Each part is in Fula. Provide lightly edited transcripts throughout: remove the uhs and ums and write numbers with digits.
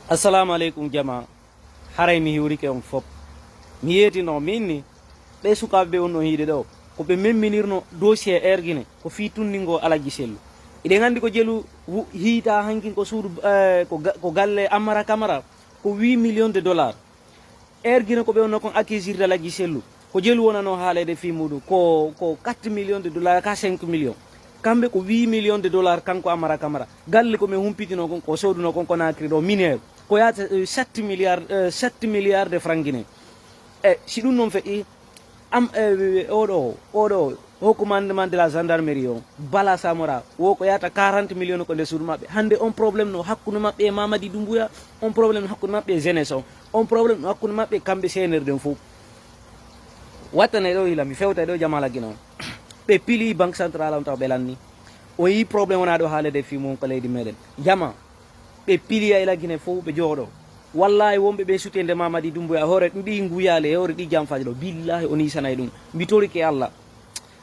assalamu alaikum jama haray mi hiwrike on fop mi yetino min ni ɓe sukaɓe ɓe on no hiide ɗo ko ɓe memminirno dossier erguine ko fi tunningo alaji sellu iɗen andi ko jelu hiita hankin ko suudu ko galle amara camara ko 8 millions de dollars erguine ko ɓe onno kon accusirde alaji sellu ko jelu wonano haalede fi muɗum ko 4 millions de dollars ka 5 millions kamɓe ko 8 millions de dollars kanko amara camara galle ko min humpitino kon ko soduno kon Conakry ɗo miniére ko yata 7 milliards de francs guiné si ɗum noon feƴƴi oɗo au commandement de la gendarmerie o Bala Samora wo ko yata 40 millions ko nde suudu maɓɓe hande on probléme no hakkude maɓɓe e Mamadi Doumbouya on probléme no hakkude maɓɓe e jeunesse on probléme no hakkude maɓɓe kamɓe senerden fof wattane ɗo hila mi fewta ɗo Jamala Guiné on ɓe pili banque centrale on taw ɓe lanni o yi probléme wona ɗo haalede fi mum ko leydi meɗen jama ɓe piliya ila Guiné fof ɓe jooɗo wallahi wonɓe ɓe sutede Mamadi Doumbouya hoore ɗi guyale hoore ɗi jamfaji ɗo billahi o nisanay ɗum mbi torike Allah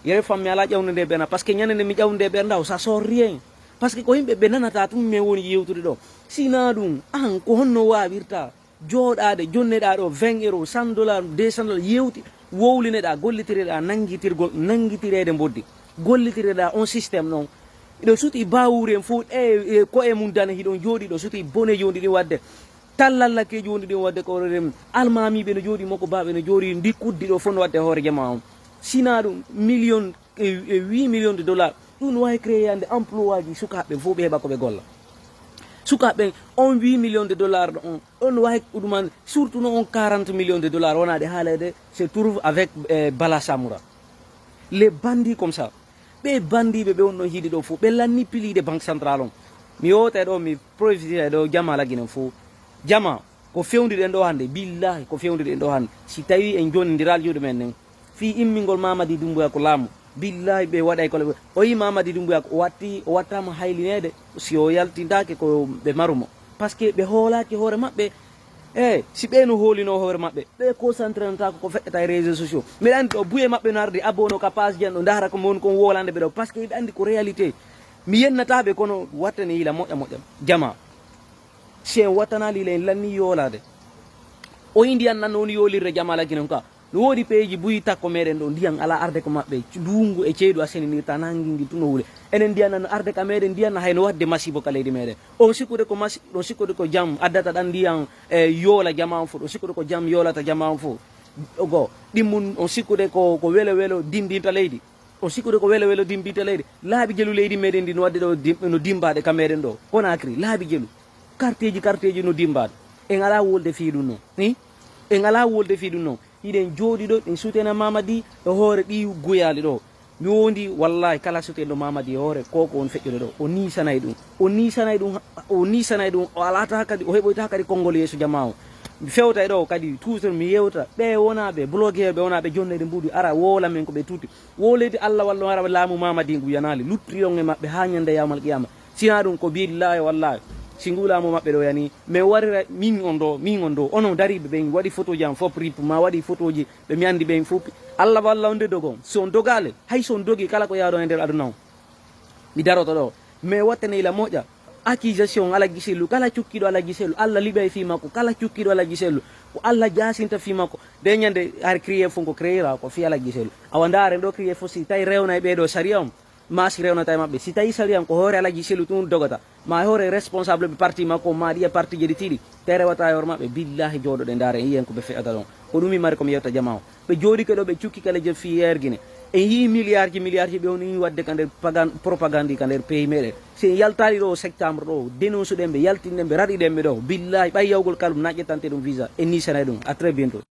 yere fammi ala ƴawnude ɓerna par ce que ñande mi ƴawnude ɓernda o ça sort rien par ce que ko yimɓe ɓe nanata tum min woni yewtude ɗo sina ɗum an ko honno wawirta jooɗade jonneɗa ɗo 20 euros 100 dollars 200 dollars yewti wowlineɗa gollitireɗa nanguitirede boddi gollitireɗa on systéme noon iɗo suuti bawuri en fof ko e mum dana hiɗon jooɗi ɗo suuti bone jondi ɗin wadde tallallakeji wondi ɗin wadde ko almamiɓe no jooɗi makko baɓe no jooɗi ndi kuddi ɗo fof no wadde hoore jama on sina ɗum 8 millions de dollars ɗum no wawi créé ande emploi ji sukaɓe fof ɓe heeɓa koɓe golla sukaɓe on 8 millions de dollars ɗo on no wawi ɗuman surtout no on 40 millions de dollars wonade haalede se trouve avec Bala Samora les bandits comme ça ɓe bandiɓe ɓe on no hiiɗi ɗo fof ɓe lanni pilide banque centrale on mi yowta ɗo mi profité ɗo Jamala Guiné fof jama ko fewdiɗen ɗo hande billahi ko fewdiɗen ɗo hande si tawi en jonnodiral juuɗe men nen fi immingol Mamadi Doumbouya ko laamu billahi ɓe waɗay kole o yi Mamadi Doumbouya o wattama haylinede si o yaltintake ko ɓe marumo par ce que ɓe hoolaki hoore maɓɓe si ɓe no hoolino hoore maɓɓe ɓe concentré notako ko feƴƴata e réseaux sociaux mbiɗa andi ɗo buye maɓɓe no arde abono ka page jan ɗo dara ko moni kon wolande ɓe ɗo par ce que ɓe andi ko réalité mi yennataɓe kono wattane yila moƴƴa jama si en wattanali ila en lanni yoolade o yi ndiyan nan woni yoolirde Jamala Guiné ka no woodi peeji buyi takko meɗen ɗo ndiyan ala arde ko maɓɓe ndungu e ceeɗu aseninirta nanguingui tuno wuule enen ndiyan nan arde ka meɗen ndiyan na hayno wadde masibo ka leydi meɗen on sikkude ko ɗon sikkude ko jaam addata ɗan ndiyan yoola jama on fof ɗon sikkude ko jaam yoolata jama on fof go ɗimmum on sikkude ko welo welo dimdinta leydi on sikkude ko welo welo dimdinta leydi laaɓi jelu leydi meɗen ndi no wadde ɗo no dimbaɗe ka meɗen ɗo Conakry laaɓi jelu quartier ji no dimbaɗe en ala wolde fi ɗum noon ni en ala wolde fi ɗum noon hiɗen jooɗi ɗo ɗen sutena Mamadi e hoore ɗi guyali ɗo mi wondi wallahi kala suteɗo Mamadi e hoore koko on feƴƴude ɗo o nisanay ɗum o alata kadi o heɓoyta kadi konngol yeeso jama o mi fewta e ɗo kadi toujours mi yewta ɓe wonaɓe blogueur ɓe wonaɓe jonnede mbuɗi ara wola men koɓe tuti wolede Allah walla ara laamu Mamadi guyanali luttiriɗon e maɓɓe ha ñande yamal qiyama sina ɗum ko billahi wallahi si ngulamo maɓɓe ɗo yani mais warira min on ɗo onon dariɓe ɓen waɗi photo ji am fop rip ma waɗi photo ji ɓe mi andi ɓen fof Allah walla on de dogon so on dogale hay so on dogi kala ko yaaɗo e nder aduna o mi daroto ɗo mais wattane ila moƴƴa accusation alaji sellu kala cukkiɗo alaji sellu Allah liɓa e fi makko kala cukkiɗo alaji sellu ko Allah jasinta fi makko de ñande har crié fo ko créera ko fi alaji sellu awa ndaren ɗo crié fo si tawi rewna e ɓeɗo saria on ma si rewnata e maɓɓe si tawi sariyan ko hoore alaji sellu tun dogata ma hoore responsable ɓe parti makko ma ɗiya parti je ɗi tiɗi te rewata e hoore maɓɓe billahi jooɗoɗe ndaare en yiyen ko ɓe feƴata ɗon ko ɗum mi mari komi yewta jama o ɓe jooɗi ke ɗo ɓe cukki kala je fi Guiné en yii milliard ji ɓe woni wadde ka nder propagande ka nder pays meɗen si en yaltali ɗo septembre ɗo dénonce ɗen ɓe yaltinɗen ɓe raɗiɗen ɓe ɗo billahi ɓay yawgol kalum naƴƴetante ɗum visa en nisanay ɗum à très bientôt